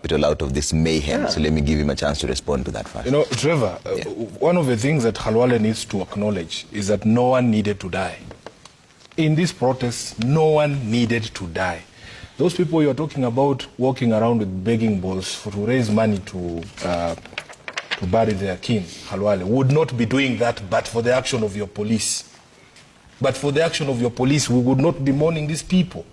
out of this mayhem. So let me give him a chance to respond to that first. You know, Trevor, one of the things that Khalwale needs to acknowledge is that no one needed to die. In this protest, no one needed to die. Those people you're talking about walking around with begging bowls to raise money to bury their king, Khalwale, would not be doing that but for the action of your police. But for the action of your police, we would not be mourning these people.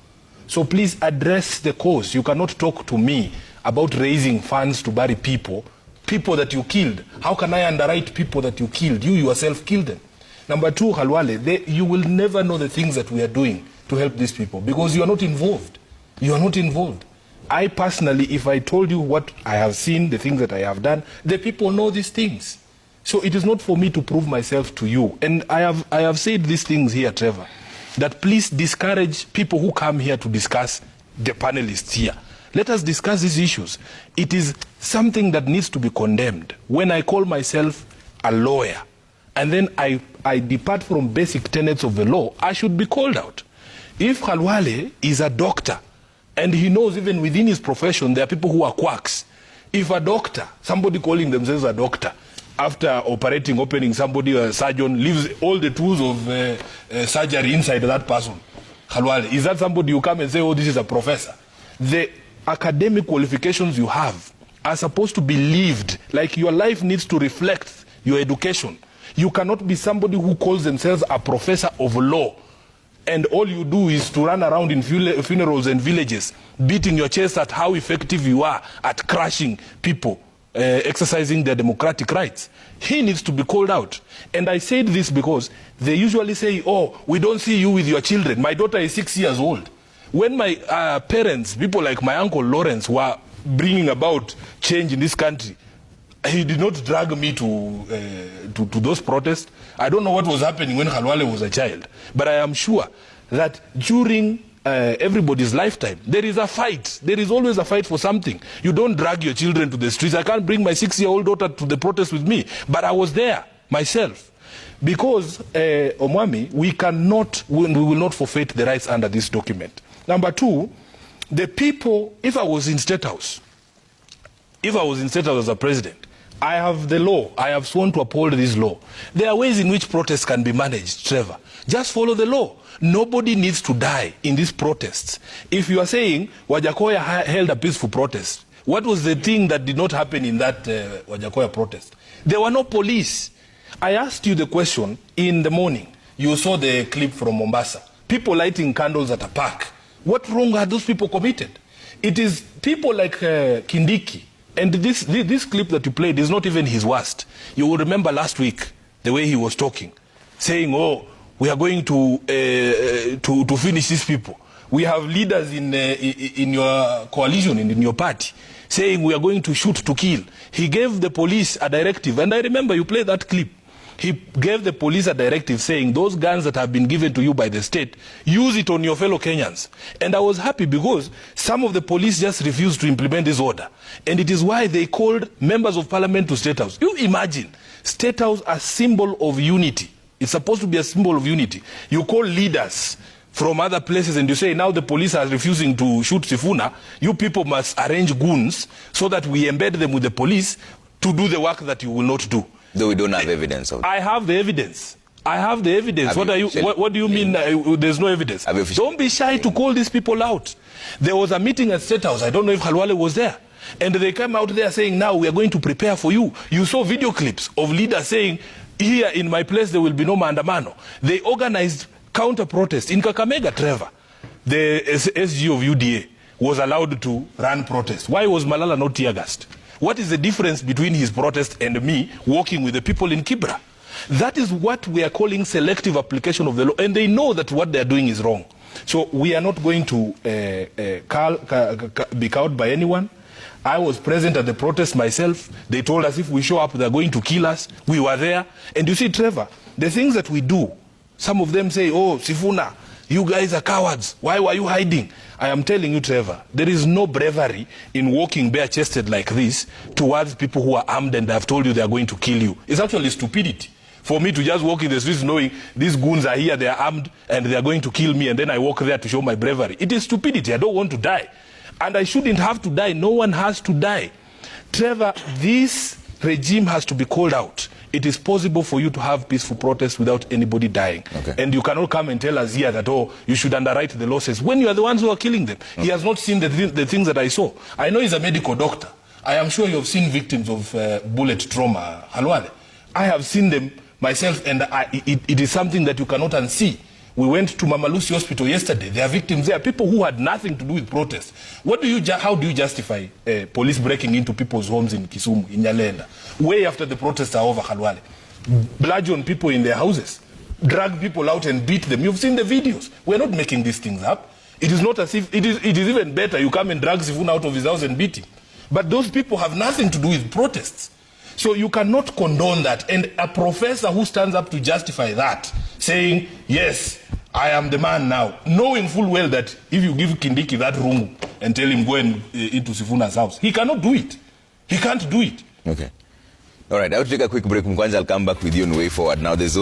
So please address the cause. You cannot talk to me about raising funds to bury people that you killed. How can I underwrite people that you killed? You yourself killed them. Number two, Khalwale, you will never know the things that we are doing to help these people because you are not involved. You are not involved. I personally, if I told you what I have seen, the things that I have done, the people know these things. So it is not for me to prove myself to you. And I have said these things here, Trevor, that please discourage people who come here to discuss the panelists here. Let us discuss these issues. It is something that needs to be condemned. When I call myself a lawyer and then I depart from basic tenets of the law, I should be called out. If Khalwale is a doctor and he knows even within his profession there are people who are quacks. If a doctor, somebody calling themselves a doctor, after opening somebody, a surgeon, leaves all the tools of surgery inside that person, Khalwale, is that somebody you come and say, oh, this is a professor? The academic qualifications you have are supposed to be lived. Like your life needs to reflect your education. You cannot be somebody who calls themselves a professor of law and all you do is to run around in funerals and villages beating your chest at how effective you are at crushing people exercising their democratic rights. He needs to be called out. And I said this because they usually say, oh, we don't see you with your children. My daughter is 6 years old. When my parents, people like my uncle Lawrence, were bringing about change in this country, he did not drag me to those protests. I don't know what was happening when Khalwale was a child, but I am sure that during everybody's lifetime, there is a fight. There is always a fight for something. You don't drag your children to the streets. I can't bring my 6-year-old daughter to the protest with me, but I was there myself. Because, Omwami, we will not forfeit the rights under this document. Number two, the people, if I was in State House as a president, I have the law. I have sworn to uphold this law. There are ways in which protests can be managed, Trevor. Just follow the law. Nobody needs to die in these protests. If you are saying Wajakoya held a peaceful protest, what was the thing that did not happen in that Wajakoya protest? There were no police. I asked you the question in the morning. You saw the clip from Mombasa. People lighting candles at a park. What wrong had those people committed? It is people like Kindiki. And this clip that you played is not even his worst. You will remember last week the way he was talking, saying, oh, we are going to finish these people. We have leaders in your coalition, in your party, saying we are going to shoot to kill. He gave the police a directive, and I remember you played that clip. He gave the police a directive saying those guns that have been given to you by the state, use it on your fellow Kenyans. And I was happy because some of the police just refused to implement this order. And it is why they called members of parliament to State House. You imagine, State House a symbol of unity. It's supposed to be a symbol of unity. You call leaders from other places and you say now the police are refusing to shoot SIFUNA. You people must arrange goons so that we embed them with the police to do the work that you will not do. Though we don't have evidence of it. I have the evidence. I have the evidence. What do you mean there's no evidence? Don't be shy to call these people out. There was a meeting at State House. I don't know if Khalwale was there. And they came out there saying, now we are going to prepare for you. You saw video clips of leaders saying, here in my place there will be no maandamano. They organized counter-protest. In Kakamega, Trevor, the SG of UDA was allowed to run protest. Why was Malala not tear-gassed? What is the difference between his protest and me walking with the people in Kibra? That is what we are calling selective application of the law. And they know that what they are doing is wrong. So we are not going to be cowed by anyone. I was present at the protest myself. They told us if we show up, they're going to kill us. We were there. And you see, Trevor, the things that we do, some of them say, oh, SIFUNA, you guys are cowards. Why were you hiding? I am telling you, Trevor, there is no bravery in walking bare-chested like this towards people who are armed and have told you they are going to kill you. It's actually stupidity for me to just walk in the streets knowing these goons are here, they are armed, and they are going to kill me, and then I walk there to show my bravery. It is stupidity. I don't want to die. And I shouldn't have to die. No one has to die. Trevor, this regime has to be called out. It is possible for you to have peaceful protests without anybody dying. Okay. And you cannot come and tell us here that, oh, you should underwrite the losses when you are the ones who are killing them. Okay. He has not seen the things that I saw. I know he's a medical doctor. I am sure you have seen victims of bullet trauma, Halwale. I have seen them myself, and it is something that you cannot unsee. We went to Mama Lucy Hospital yesterday. There are victims there, people who had nothing to do with protests. How do you justify police breaking into people's homes in Kisumu, in Nyalenda, way after the protests are over, Halwale? Bludgeon people in their houses, drag people out and beat them. You've seen the videos. We're not making these things up. It is not as if, it is even better you come and drag SIFUNA out of his house and beat him. But those people have nothing to do with protests. So you cannot condone that. And a professor who stands up to justify that, saying, yes, I am the man now, knowing full well that if you give Kindiki that room and tell him go into SIFUNA's house, he cannot do it. He can't do it. Okay. All right, I'll take a quick break. Mkwanza, I'll come back with you on the way forward. Now, there's those